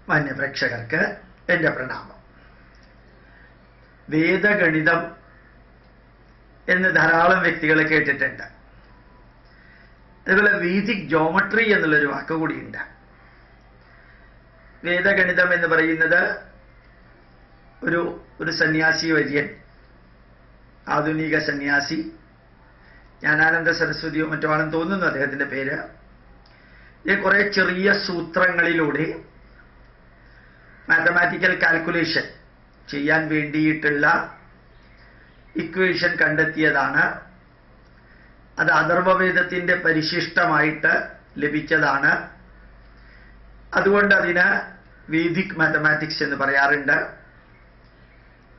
മാന്യപ്രേക്ഷകർക്ക് എൻ്റെ പ്രണാമം. വേദഗണിതം എന്ന് ധാരാളം വ്യക്തികൾ കേട്ടിട്ടുണ്ട്. അതുപോലെ വേദിക് ജോമെട്രി എന്നുള്ളൊരു വാക്ക് കൂടിയുണ്ട്. വേദഗണിതം എന്ന് പറയുന്നത് ഒരു സന്യാസി വര്യൻ, ആധുനിക സന്യാസി, ജ്ഞാനാനന്ദ സരസ്വതിയോ മറ്റോ ആണെന്ന് തോന്നുന്നു അദ്ദേഹത്തിൻ്റെ പേര്. ഇത് കുറെ ചെറിയ സൂത്രങ്ങളിലൂടെ മാത്തമാറ്റിക്കൽ കാൽക്കുലേഷൻ ചെയ്യാൻ വേണ്ടിയിട്ടുള്ള ഇക്വേഷൻ കണ്ടെത്തിയതാണ്. അത് അഥർവവേദത്തിൻ്റെ പരിശിഷ്ടമായിട്ട് ലഭിച്ചതാണ്. അതുകൊണ്ട് അതിന് വേദിക് മാത്തമാറ്റിക്സ് എന്ന് പറയാറുണ്ട്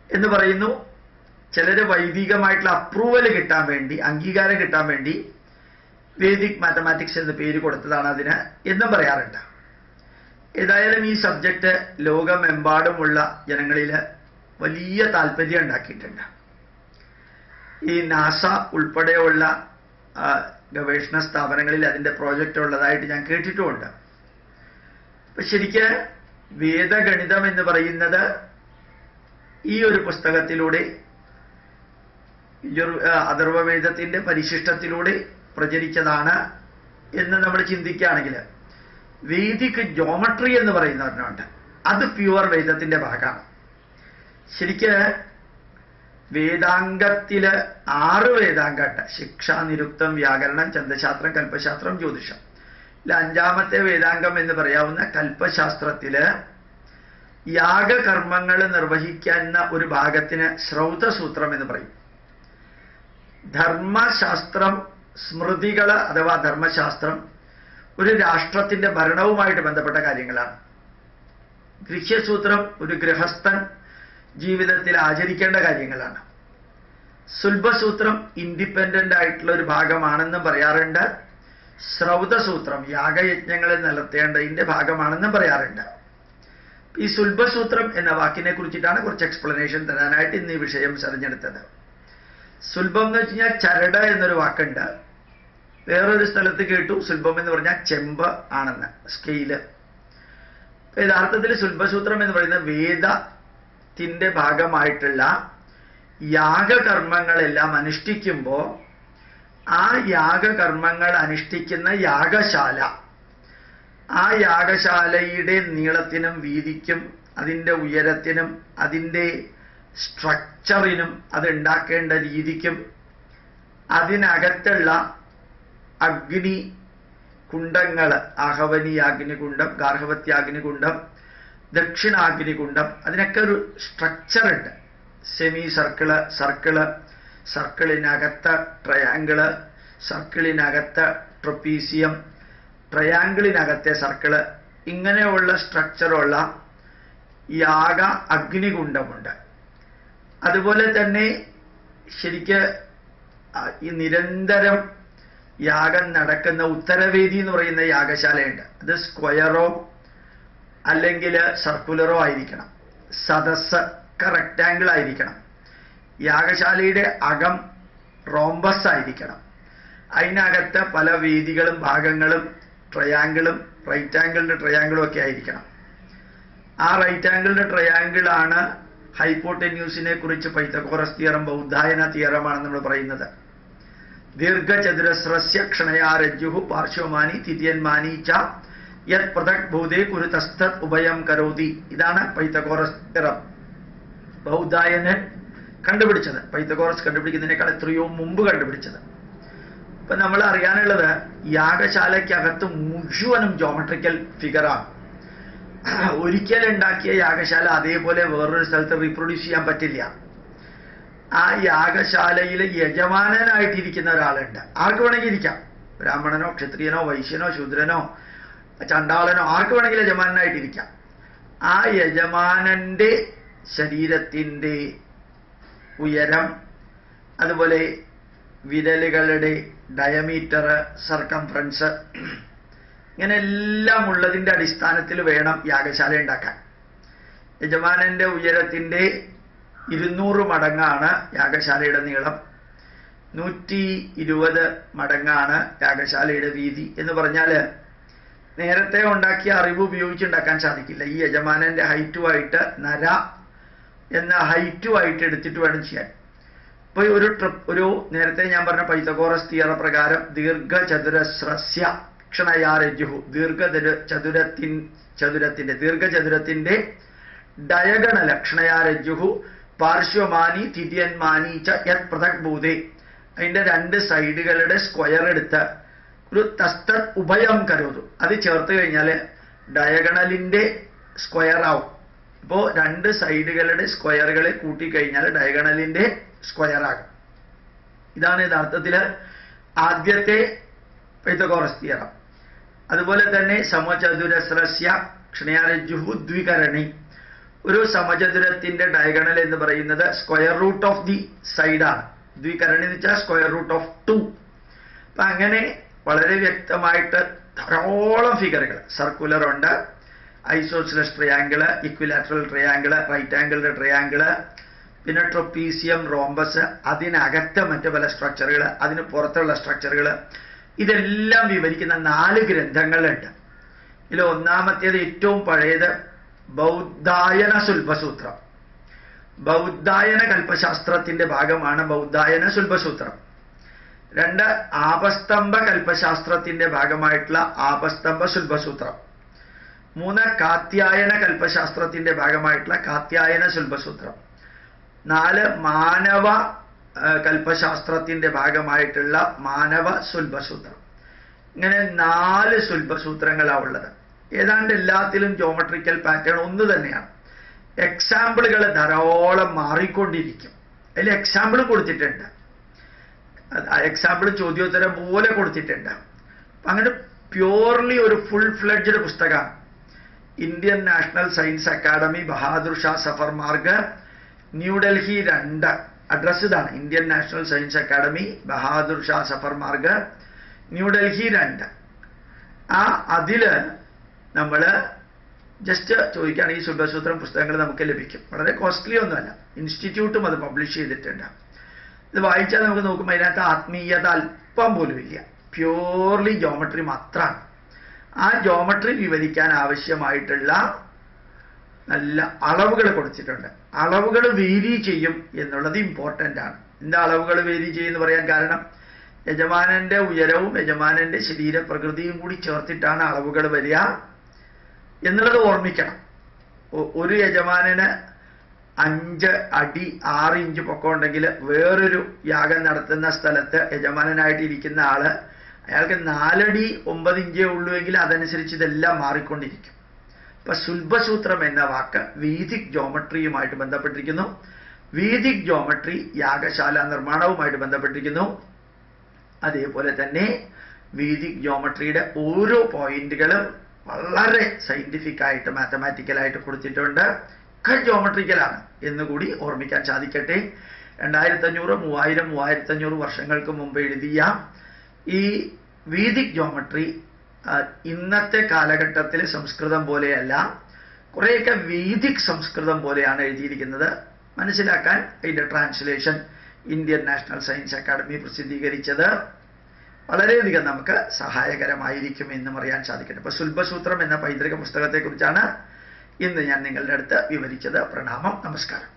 എന്ന് പറയുന്നു. ചിലര് വൈദികമായിട്ടുള്ള അപ്രൂവൽ കിട്ടാൻ വേണ്ടി, അംഗീകാരം കിട്ടാൻ വേണ്ടി വേദിക് മാത്തമാറ്റിക്സ് എന്ന് പേര് കൊടുത്തതാണ് അതിന് എന്നും പറയാറുണ്ട്. ഏതായാലും ഈ സബ്ജക്റ്റ് ലോകമെമ്പാടുമുള്ള ജനങ്ങളിൽ വലിയ താല്പര്യം ഉണ്ടാക്കിയിട്ടുണ്ട്. ഈ നാസ ഉൾപ്പെടെയുള്ള ഗവേഷണ സ്ഥാപനങ്ങളിൽ അതിൻ്റെ പ്രോജക്റ്റ് ഉള്ളതായിട്ട് ഞാൻ കേട്ടിട്ടുമുണ്ട്. അപ്പൊ ശരിക്ക് വേദഗണിതം എന്ന് പറയുന്നത് ഈ ഒരു പുസ്തകത്തിലൂടെ, അഥർവവേദത്തിന്റെ പരിശിഷ്ടത്തിലൂടെ പ്രചരിച്ചതാണ് എന്ന് നമ്മൾ ചിന്തിക്കുകയാണെങ്കിൽ, വേദിക് ജോമെട്രി എന്ന് പറയുന്ന ഒരെണ്ണമുണ്ട്. അത് പ്യുവർ വേദത്തിന്റെ ഭാഗമാണ്. ശരിക്ക് വേദാംഗത്തില് 6 വേദാംഗമുണ്ട്. ശിക്ഷ, നിരുക്തം, വ്യാകരണം, ഛന്ദശാസ്ത്രം, കൽപ്പശാസ്ത്രം, ജ്യോതിഷം. ഇതിൽ 5ാമത്തെ വേദാംഗം എന്ന് പറയാവുന്ന കൽപ്പശാസ്ത്രത്തില് യാഗകർമ്മങ്ങൾ നിർവഹിക്കുന്ന ഒരു ഭാഗത്തിന് ശ്രൗതസൂത്രം എന്ന് പറയും. ധർമ്മശാസ്ത്രം, സ്മൃതികള് അഥവാ ധർമ്മശാസ്ത്രം ഒരു രാഷ്ട്രത്തിന്റെ ഭരണവുമായിട്ട് ബന്ധപ്പെട്ട കാര്യങ്ങളാണ്. ഗൃഹ്യസൂത്രം ഒരു ഗൃഹസ്ഥൻ ജീവിതത്തിൽ ആചരിക്കേണ്ട കാര്യങ്ങളാണ്. സുൽഭസൂത്രം ഇൻഡിപെൻഡന്റ് ആയിട്ടുള്ള ഒരു ഭാഗമാണെന്നും പറയാറുണ്ട്. ശ്രൗതസൂത്രം യാഗയജ്ഞങ്ങളിൽ നടത്തേണ്ടതിന്റെ ഭാഗമാണെന്നും പറയാറുണ്ട്. ഈ സുൽഭസൂത്രം എന്ന വാക്കിനെ കുറിച്ചിട്ടാണ് കുറച്ച് എക്സ്പ്ലനേഷൻ തരാനായിട്ട് ഇന്ന് ഈ വിഷയം തെരഞ്ഞെടുത്തത്. സുൽഭം എന്ന് വെച്ച് കഴിഞ്ഞാൽ ചരട് എന്നൊരു വാക്കുണ്ട്. വേറൊരു സ്ഥലത്ത് കേട്ടു സുൽഭം എന്ന് പറഞ്ഞാൽ ചെമ്പ് ആണെന്ന്, സ്കെയില്. യഥാർത്ഥത്തിൽ സുൽഭസൂത്രം എന്ന് പറയുന്നത് വേദത്തിന്റെ ഭാഗമായിട്ടുള്ള യാഗകർമ്മങ്ങളെല്ലാം അനുഷ്ഠിക്കുമ്പോൾ ആ യാഗകർമ്മങ്ങൾ അനുഷ്ഠിക്കുന്ന യാഗശാല, ആ യാഗശാലയുടെ നീളത്തിനും വീതിക്കും അതിൻ്റെ ഉയരത്തിനും അതിൻ്റെ സ്ട്രക്ചറിനും അത് ഉണ്ടാക്കേണ്ട രീതിക്കും അതിനകത്തുള്ള അഗ്നി കുണ്ഡങ്ങൾ, ആഹവനിയാഗ്നികുണ്ഡം, ഗാർഹവത്യാഗ്നികുണ്ഡം, ദക്ഷിണാഗ്നികുണ്ഡം, അതിനൊക്കെ ഒരു സ്ട്രക്ചറുണ്ട്. സെമി സർക്കിള്, സർക്കിളിനകത്ത് ട്രയാങ്കിള്, സർക്കിളിനകത്ത് ട്രപ്പീസിയം, ട്രയാങ്കിളിനകത്തെ സർക്കിള്, ഇങ്ങനെയുള്ള സ്ട്രക്ചറുള്ള യാഗ അഗ്നികുണ്ഡമുണ്ട്. അതുപോലെ തന്നെ ശരിക്ക് ഈ നിരന്തരം യാഗം നടക്കുന്ന ഉത്തരവേദി എന്ന് പറയുന്ന യാഗശാലയുണ്ട്. അത് സ്ക്വയറോ അല്ലെങ്കിൽ സർക്കുലറോ ആയിരിക്കണം. സദസ് റെക്റ്റാങ്കിൾ ആയിരിക്കണം. യാഗശാലയുടെ അകം റോംബസ് ആയിരിക്കണം. അതിനകത്ത് പല വേദികളും ഭാഗങ്ങളും ട്രയാങ്കിളും, റൈറ്റ് ആംഗിളിന്റെ ട്രയാങ്കിളും ഒക്കെ ആയിരിക്കണം. ആ റൈറ്റ് ആംഗിളിന്റെ ട്രയാങ്കിളാണ് ഹൈപ്പോട്ടെന്യൂസിനെ കുറിച്ച് പൈത്തഗോറസ് തിയറം, ബൗദ്ധായന തിയറമാണെന്ന് നമ്മൾ പറയുന്നത്. ദീർഘചതുരസ്രസ്യ ക്ഷണയാ രജ്ജുഃ പാർശ്വമാനി തിര്യന്മാനി ച യത് പൃഥക് ഭൂതേ കുരുതസ്തത് ഉഭയം കരോതി. ഇതാണ് പൈത്തഗോറസ് തിയറം. ബൗദ്ധായനൻ കണ്ടുപിടിച്ചത്, പൈത്തഗോറസ് കണ്ടുപിടിക്കുന്നതിനേക്കാൾ എത്രയോ മുമ്പ് കണ്ടുപിടിച്ചത്. ഇപ്പൊ നമ്മൾ അറിയാനുള്ളത് യാഗശാലയ്ക്കകത്ത് മുഴുവനും ജോമെട്രിക്കൽ ഫിഗറാണ്. ഒരിക്കലുണ്ടാക്കിയ യാഗശാല അതേപോലെ വേറൊരു സ്ഥലത്ത് റീപ്രൊഡ്യൂസ് ചെയ്യാൻ പറ്റില്ല. ആ യാഗശാലയിൽ യജമാനനായിട്ടിരിക്കുന്ന ഒരാളുണ്ട്. ആർക്ക് വേണമെങ്കിൽ ഇരിക്കാം. ബ്രാഹ്മണനോ ക്ഷത്രിയനോ വൈശ്യനോ ശൂദ്രനോ ചണ്ടാളനോ ആർക്ക് വേണമെങ്കിൽ യജമാനനായിട്ടിരിക്കാം. ആ യജമാനന്റെ ശരീരത്തിൻ്റെ ഉയരം, അതുപോലെ വിരലുകളുടെ ഡയമീറ്റർ, സർക്കംഫറൻസ്, ഇങ്ങനെ എല്ലാം ഉള്ളതിൻ്റെ അടിസ്ഥാനത്തിൽ വേണം യാഗശാല ഉണ്ടാക്കാൻ. യജമാനന്റെ ഉയരത്തിൻ്റെ 200 മടങ്ങാണ് യാഗശാലയുടെ നീളം, 120 മടങ്ങാണ് യാഗശാലയുടെ വീതി. എന്ന് പറഞ്ഞാൽ നേരത്തെ ഉണ്ടാക്കിയ അറിവ് ഉപയോഗിച്ചുണ്ടാക്കാൻ സാധിക്കില്ല. ഈ യജമാനന്റെ ഹൈറ്റുമായിട്ട് നര എന്ന ഹൈറ്റുമായിട്ട് എടുത്തിട്ട് വേണം ചെയ്യാൻ. ഇപ്പോൾ ഒരു നേരത്തെ ഞാൻ പറഞ്ഞ പൈതഗോറസ് തിയറം പ്രകാരം ദീർഘചതുരസ്രസ്യ ക്ഷണയാരജുഹു ദീർഘചതുരത്തിന്റെ ഡയഗണല ക്ഷണയാരജുഹു പാർശ്വമാനി തിര്യന്മാനി ച യത് പൃഥക് ഭൂതേ, അതിന്റെ രണ്ട് സൈഡുകളുടെ സ്ക്വയർ എടുത്ത് ഒരു തസ്തത് ഉഭയം കരോതു, അത് ചേർത്ത് കഴിഞ്ഞാൽ ഡയഗണലിന്റെ സ്ക്വയർ ആവും. ഇപ്പോൾ രണ്ട് സൈഡുകളുടെ സ്ക്വയറുകളെ കൂട്ടിക്കഴിഞ്ഞാൽ ഡയഗണലിന്റെ സ്ക്വയർ ആകും. ഇതാണ് യഥാർത്ഥത്തിൽ ആദ്യത്തെ പൈതഗോറസ് തിയറം. അതുപോലെ തന്നെ സമചതുരസ്രസ്യ ക്ഷണയാരജുഹു ദ്വികരണി, ഒരു സമചതുരത്തിന്റെ ഡയഗണൽ എന്ന് പറയുന്നത് സ്ക്വയർ റൂട്ട് ഓഫ് ദി സൈഡാണ്. ദ്വികരണി എന്ന് വെച്ചാൽ സ്ക്വയർ റൂട്ട് ഓഫ് 2. അപ്പൊ അങ്ങനെ വളരെ വ്യക്തമായിട്ട് ധാരാളം ഫിഗറുകൾ, സർക്കുലർ ഉണ്ട്, isosceles triangle, equilateral triangle, right ആംഗിളുടെ ട്രയാങ്കിള്, പിന്നെ ട്രൊപ്പീസിയം, റോംബസ്, അതിനകത്ത് മറ്റു പല സ്ട്രക്ചറുകൾ, അതിന് പുറത്തുള്ള സ്ട്രക്ചറുകൾ, ഇതെല്ലാം വിവരിക്കുന്ന 4 ഗ്രന്ഥങ്ങളുണ്ട്. ഇതിൽ ഒന്നാമത്തേത് ഏറ്റവും പഴയത് ബൗദ്ധായന സുൽഭസൂത്രം. ബൗദ്ധായന കൽപ്പശാസ്ത്രത്തിന്റെ ഭാഗമാണ് ബൗദ്ധായന സുൽഭസൂത്രം. 2 ആപസ്തംഭ കൽപ്പശാസ്ത്രത്തിന്റെ ഭാഗമായിട്ടുള്ള ആപസ്തംഭ സുൽഭസൂത്രം. 3 കാത്യായന കൽപ്പശാസ്ത്രത്തിന്റെ ഭാഗമായിട്ടുള്ള കാത്യായന സുൽഭസൂത്രം. 4 മാനവ കൽപ്പശാസ്ത്രത്തിന്റെ ഭാഗമായിട്ടുള്ള മാനവ സുൽഭസൂത്രം. ഇങ്ങനെ 4 സുൽഭസൂത്രങ്ങളാണ് ഉള്ളത്. ഏതാണ്ട് എല്ലാത്തിലും ജോമെട്രിക്കൽ പാറ്റേൺ ഒന്ന് തന്നെയാണ്. എക്സാമ്പിളുകൾ ധാരാളം മാറിക്കൊണ്ടിരിക്കും. അതിൽ എക്സാമ്പിൾ കൊടുത്തിട്ടുണ്ട്, എക്സാമ്പിൾ ചോദ്യോത്തരം പോലെ കൊടുത്തിട്ടുണ്ട്. അങ്ങനെ പ്യൂർലി ഒരു ഫുൾ ഫ്ലെഡ്ജ്ഡ് പുസ്തകമാണ് Indian National Science Academy Bahadur Shah Zafar Marg, New Delhi 2. Address ഇതാണ്, Indian National Science Academy Bahadur Shah Zafar Marg, New Delhi 2. അതില് നമ്മൾ ജസ്റ്റ് ചോദിക്കുകയാണ്, ഈ സുൽഭസൂത്രം പുസ്തകങ്ങൾ നമുക്ക് ലഭിക്കും. വളരെ കോസ്റ്റ്ലി ഒന്നുമല്ല, ഇൻസ്റ്റിറ്റ്യൂട്ടും അത് പബ്ലിഷ് ചെയ്തിട്ടുണ്ട്. ഇത് വായിച്ചാൽ നമുക്ക് നോക്കുമ്പോൾ അതിനകത്ത് ആത്മീയത അല്പം പോലും ഇല്ല, പ്യൂർലി ജോമെട്രി മാത്രമാണ്. ആ ജോമെട്രി വിവരിക്കാൻ ആവശ്യമായിട്ടുള്ള നല്ല അളവുകൾ കൊടുത്തിട്ടുണ്ട്. അളവുകൾ വേരി ചെയ്യും എന്നുള്ളത് ഇമ്പോർട്ടൻ്റ് ആണ്. എന്താ അളവുകൾ വേരി ചെയ്യുമെന്ന് പറയാൻ കാരണം, യജമാനന്റെ ഉയരവും യജമാനന്റെ ശരീരപ്രകൃതിയും കൂടി ചേർത്തിട്ടാണ് അളവുകൾ വരിക എന്നുള്ളത് ഓർമ്മിക്കണം. ഒരു യജമാനന് 5 അടി 6 ഇഞ്ച് പൊക്കം ഉണ്ടെങ്കിൽ വേറൊരു യാഗം നടത്തുന്ന സ്ഥലത്ത് യജമാനനായിട്ട് ഇരിക്കുന്ന ആള് അയാൾക്ക് 4 അടി 9 ഇഞ്ചേ ഉള്ളൂവെങ്കിൽ അതനുസരിച്ച് ഇതെല്ലാം മാറിക്കൊണ്ടിരിക്കും. ഇപ്പൊ സുൽഭസൂത്രം എന്ന വാക്ക് വേദിക് ജോമെട്രിയുമായിട്ട് ബന്ധപ്പെട്ടിരിക്കുന്നു. വേദിക് ജോമെട്രി യാഗശാല നിർമ്മാണവുമായിട്ട് ബന്ധപ്പെട്ടിരിക്കുന്നു. അതേപോലെ തന്നെ വേദിക് ജോമെട്രിയുടെ ഓരോ പോയിന്റുകളും വളരെ സയന്റിഫിക് ആയിട്ട് മാത്തമാറ്റിക്കലായിട്ട് കൊടുത്തിട്ടുണ്ട്. ഒക്കെ ജോമെട്രിക്കലാണ് എന്നുകൂടി ഓർമ്മിക്കാൻ സാധിക്കട്ടെ. 2500, 3000, 3500 വർഷങ്ങൾക്ക് മുമ്പ് എഴുതിയ ഈ വേദിക് ജോമെട്രി ഇന്നത്തെ കാലഘട്ടത്തിൽ സംസ്കൃതം പോലെയല്ല, കുറേയൊക്കെ വേദിക് സംസ്കൃതം പോലെയാണ് എഴുതിയിരിക്കുന്നത്. മനസ്സിലാക്കാൻ ഇതിൻ്റെ translation Indian National Science academy പ്രസിദ്ധീകരിച്ചത് വളരെയധികം നമുക്ക് സഹായകരമായിരിക്കും എന്നും അറിയാൻ സാധിക്കട്ടെ. അപ്പോൾ സുൽഭസൂത്രം എന്ന പൈതൃക പുസ്തകത്തെക്കുറിച്ചാണ് ഇന്ന് ഞാൻ നിങ്ങളുടെ അടുത്ത് വിവരിച്ചത്. പ്രണാമം, നമസ്കാരം.